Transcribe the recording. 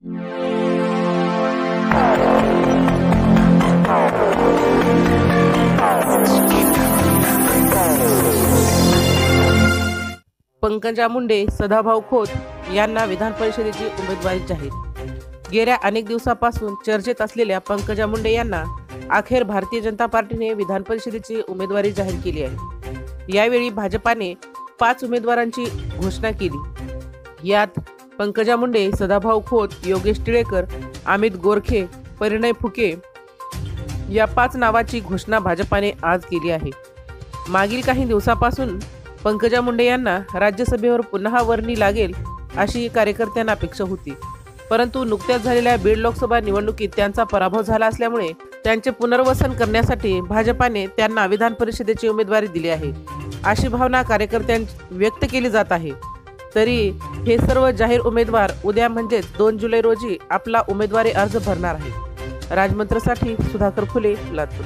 पंकजा मुंडे सदाभाऊ खोत यांना विधान परिषदेची उमेदवारी जाहीर। गेल्या अनेक दिवसापासून चर्चेत असलेल्या पंकजा मुंडे यांना अखेर भारतीय जनता पार्टीने विधान परिषदेची उमेदवारी जाहीर केली आहे। यावेळी भाजपाने 5 उमेदवारांची घोषणा केली। यात पंकजा मुंडे, सदाभाऊ खोत, योगेश टिळेकर, अमित गोरखे, परिणय फुके या 5 नावाची घोषणा भाजपाने आज केली आहे। मागील काही दिवसापासून पंकजा मुंडे यांना राज्यसभेवर पुन्हा वर्णी लागेल अशी कार्यकर्त्यांना अपेक्षा होती, परंतु नुकत्याच झालेल्या बीड लोकसभा निवडणुकीत त्यांचा पराभव झाला असल्यामुळे त्यांचे पुनर्वसन करण्यासाठी भाजपाने त्यांना विधान परिषदेची उमेदवारी दिली आहे, अशी भावना कार्यकर्त्यांनी व्यक्त केली जात आहे। तरी हे सर्व जाहीर उमेदवार उद्या म्हणजेच 2 जुलै रोजी आपला उमेदवारी अर्ज भरणार आहे। राजमंत्रसाठी सुधाकर फुले, लातूर।